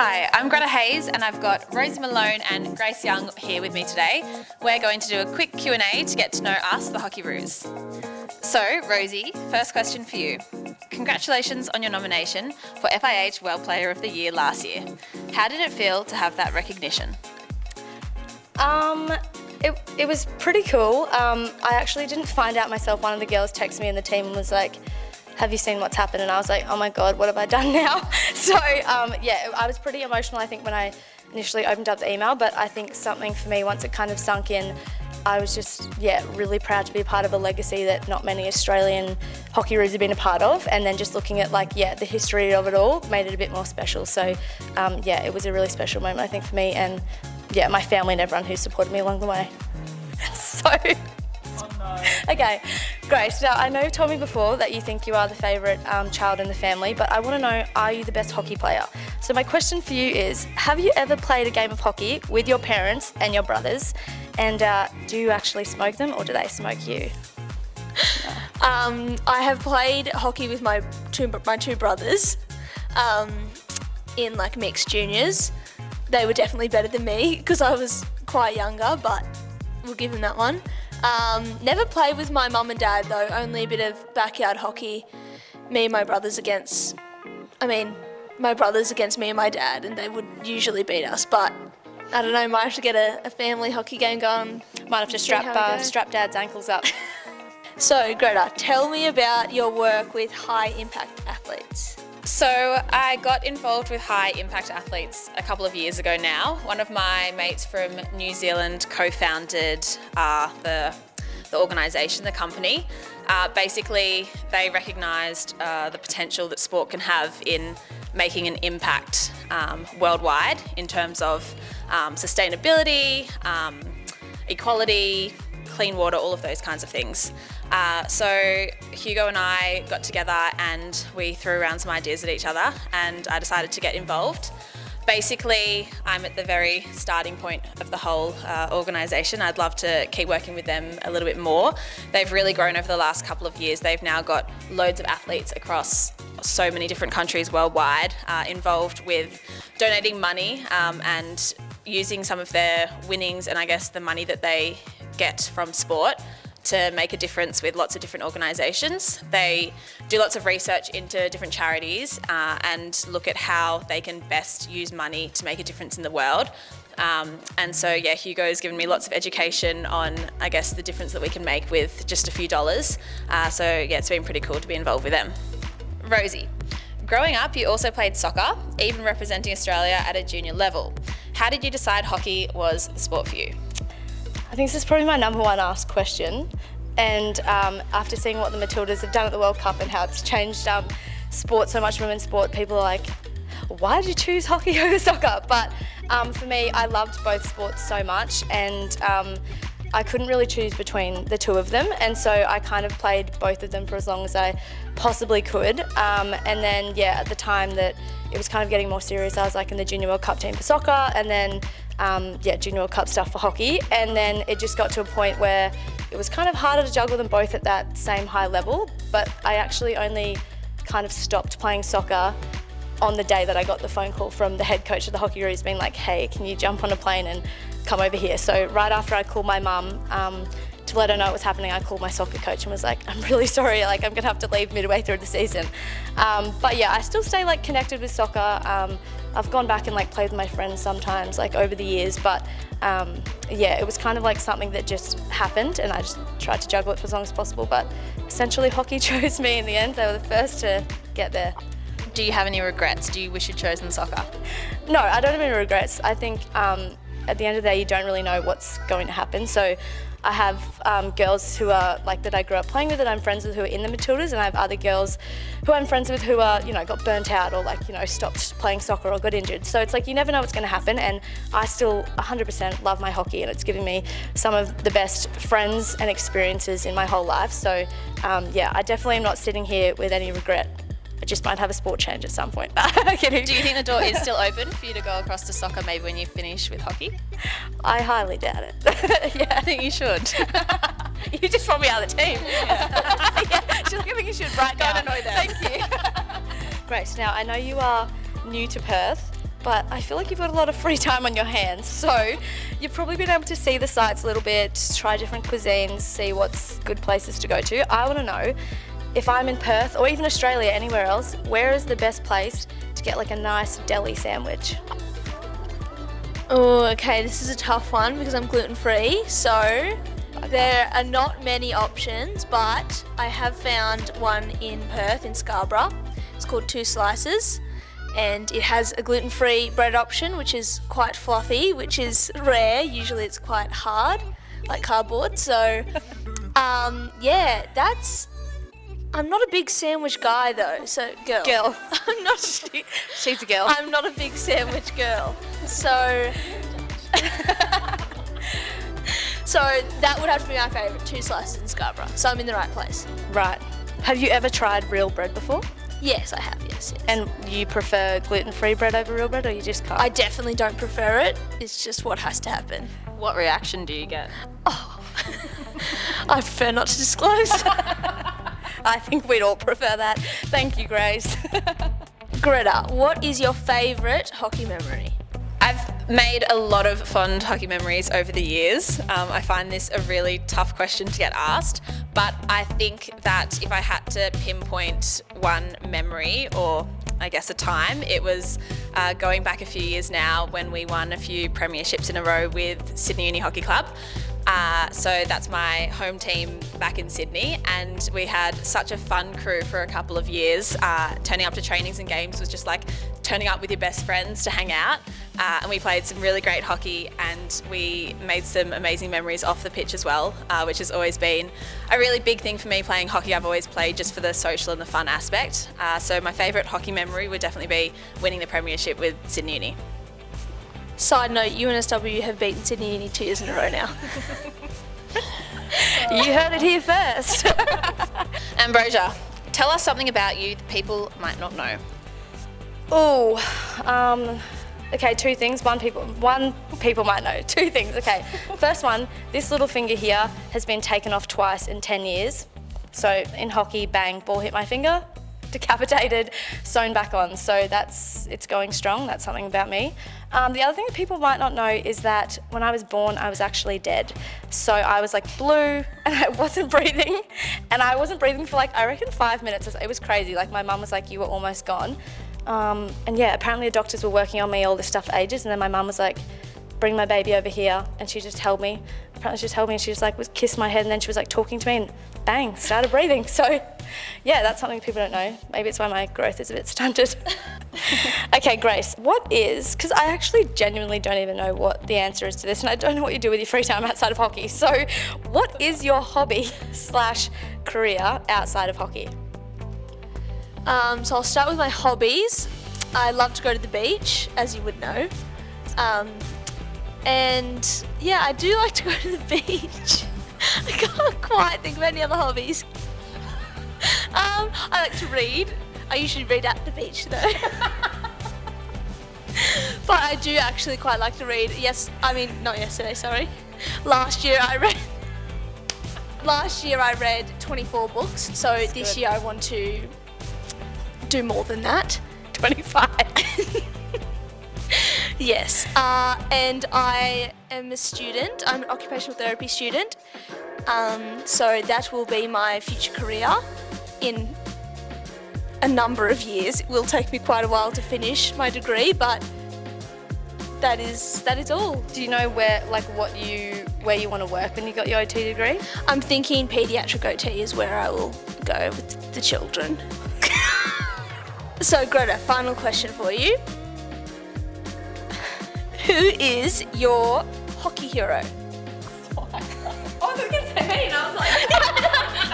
Hi, I'm Greta Hayes and I've got Rosie Malone and Grace Young here with me today. We're going to do a quick Q&A to get to know us, the Hockey Roos. So, Rosie, first question for you. Congratulations on your nomination for FIH World Player of the Year last year. How did it feel to have that recognition? It was pretty cool. I actually didn't find out myself. One of the girls texted me in the team and was like, have you seen what's happened? And I was like, oh my God, what have I done now? So I was pretty emotional, I think, when I initially opened up the email, but I think something for me, once it kind of sunk in, I was just, really proud to be a part of a legacy that not many Australian hockey roos have been a part of. And then just looking at the history of it all made it a bit more special. So it was a really special moment, I think, for me and my family and everyone who supported me along the way. Okay, Grace, now I know you've told me before that you think you are the favourite child in the family, but I want to know, are you the best hockey player? So my question for you is, have you ever played a game of hockey with your parents and your brothers? And do you actually smoke them or do they smoke you? I have played hockey with my two brothers in mixed juniors. They were definitely better than me because I was quite younger, but we'll give them that one. Never played with my mum and dad though, only a bit of backyard hockey. Me and my brothers against me and my dad, and they would usually beat us, but I don't know, might have to get a family hockey game going. Might have to strap Dad's ankles up. So Greta, tell me about your work with high impact athletes. So I got involved with high impact athletes a couple of years ago now. One of my mates from New Zealand co-founded the organisation, the company. Basically, they recognised the potential that sport can have in making an impact worldwide in terms of sustainability, equality, clean water, all of those kinds of things. So Hugo and I got together and we threw around some ideas at each other and I decided to get involved. Basically, I'm at the very starting point of the whole organisation. I'd love to keep working with them a little bit more. They've really grown over the last couple of years. They've now got loads of athletes across so many different countries worldwide involved with donating money and using some of their winnings and I guess the money that they get from sport to make a difference with lots of different organisations. They do lots of research into different charities and look at how they can best use money to make a difference in the world. Hugo's given me lots of education on, I guess, the difference that we can make with just a few dollars. It's been pretty cool to be involved with them. Rosie, growing up, you also played soccer, even representing Australia at a junior level. How did you decide hockey was the sport for you? I think this is probably my number one asked question, and after seeing what the Matildas have done at the World Cup and how it's changed sport so much, women's sport, people are like, why did you choose hockey over soccer? But for me, I loved both sports so much and I couldn't really choose between the two of them, and so I kind of played both of them for as long as I possibly could. And then at the time that it was kind of getting more serious, I was in the Junior World Cup team for soccer and then Junior World Cup stuff for hockey, and then it just got to a point where it was kind of harder to juggle them both at that same high level, but I actually only kind of stopped playing soccer on the day that I got the phone call from the head coach of the Hockey Roos being like, hey, can you jump on a plane and come over here? So right after I called my mum to let her know what was happening, I called my soccer coach and was like, I'm really sorry, I'm gonna have to leave midway through the season. I still stay connected with soccer. I've gone back and played with my friends sometimes over the years, but it was kind of something that just happened and I just tried to juggle it for as long as possible, but essentially hockey chose me in the end. They were the first to get there. Do you have any regrets? Do you wish you'd chosen soccer? No, I don't have any regrets. I think at the end of the day you don't really know what's going to happen, so I have girls who are that I grew up playing with that I'm friends with who are in the Matildas, and I have other girls who I'm friends with who are got burnt out or stopped playing soccer or got injured. So it's you never know what's going to happen, and I still 100% love my hockey and it's given me some of the best friends and experiences in my whole life. So I definitely am not sitting here with any regret. I just might have a sport change at some point. Kidding. Do you think the door is still open for you to go across to soccer maybe when you finish with hockey? I highly doubt it. I think you should. You just want me out of the team. She's giving you should right now. Don't annoy them. Thank you. Grace, now I know you are new to Perth. but I feel like you've got a lot of free time on your hands. So you've probably been able to see the sights a little bit, try different cuisines, see what's good places to go to. I want to know, if I'm in Perth or even Australia, anywhere else, where is the best place to get like a nice deli sandwich? Oh, okay, this is a tough one because I'm gluten-free, so there are not many options, but I have found one in Perth, in Scarborough. It's called Two Slices, and it has a gluten-free bread option, which is quite fluffy, which is rare. Usually it's quite hard, like cardboard, so yeah, I'm not a big sandwich guy though, so girl. I'm not. She's a girl. I'm not a big sandwich girl, so so that would have to be my favourite. Two Slices in Scarborough, so I'm in the right place. Right. Have you ever tried real bread before? Yes, I have. Yes. And you prefer gluten-free bread over real bread, or you just can't? I definitely don't prefer it. It's just what has to happen. What reaction do you get? Oh, I prefer not to disclose. I think we'd all prefer that. Thank you, Grace. Greta, what is your favourite hockey memory? I've made a lot of fond hockey memories over the years. I find this a really tough question to get asked, but I think that if I had to pinpoint one memory, or I guess a time, it was going back a few years now when we won a few premierships in a row with Sydney Uni Hockey Club. So that's my home team back in Sydney, and we had such a fun crew for a couple of years. Turning up to trainings and games was just like turning up with your best friends to hang out, and we played some really great hockey, and we made some amazing memories off the pitch as well, which has always been a really big thing for me playing hockey. I've always played just for the social and the fun aspect. So my favourite hockey memory would definitely be winning the premiership with Sydney Uni. Side note, UNSW have beaten Sydney Uni 2 years in a row now. You heard it here first. Ambrosia, tell us something about you that people might not know. Okay, two things. One people might know. Two things, okay. First one, this little finger here has been taken off twice in 10 years. So in hockey, bang, ball hit my finger, decapitated, sewn back on. So it's going strong. That's something about me. The other thing that people might not know is that when I was born, I was actually dead. So I was like blue and I wasn't breathing. And I wasn't breathing for like, I reckon 5 minutes. It was crazy. Like my mum was like, you were almost gone. And yeah, apparently the doctors were working on me all this stuff for ages. And then my mum was like, bring my baby over here. And she just held me. Apparently she just held me and she just like kissed my head, and then she was like talking to me and bang, started breathing. So yeah, that's something people don't know. Maybe it's why my growth is a bit stunted. Okay, Grace, because I actually genuinely don't even know what the answer is to this, and I don't know what you do with your free time outside of hockey. So what is your hobby/career outside of hockey? So I'll start with my hobbies. I love to go to the beach, as you would know. And yeah, I do like to go to the beach. I can't quite think of any other hobbies. I like to read. I usually read at the beach though. But I do actually quite like to read. Not yesterday, sorry. Last year I read 24 books, so That's this good. year I want to do more than that. 25. Yes, and I am a student. I'm an occupational therapy student, so that will be my future career in a number of years. It will take me quite a while to finish my degree, but that is all. Do you know where you want to work when you got your OT degree? I'm thinking paediatric OT is where I will go with the children. So Greta, final question for you. Who is your hockey hero? Oh, I thought you were going to say me, and I was like,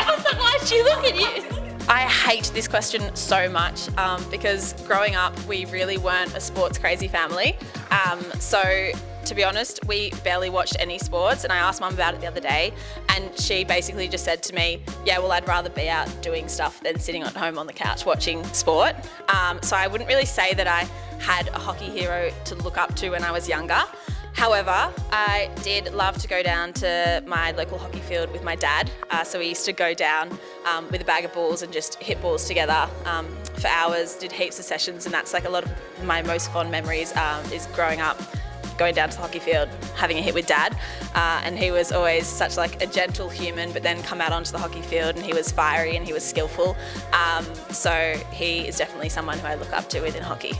I was like, why did she look at you? I hate this question so much because growing up, we really weren't a sports crazy family. So to be honest, we barely watched any sports, and I asked Mum about it the other day, and she basically just said to me, yeah, well, I'd rather be out doing stuff than sitting at home on the couch watching sport. So I wouldn't really say that I had a hockey hero to look up to when I was younger. However, I did love to go down to my local hockey field with my dad. So we used to go down with a bag of balls and just hit balls together for hours, did heaps of sessions, and that's like a lot of my most fond memories is growing up, going down to the hockey field, having a hit with Dad, and he was always such like a gentle human, but then come out onto the hockey field and he was fiery and he was skillful. So he is definitely someone who I look up to within hockey.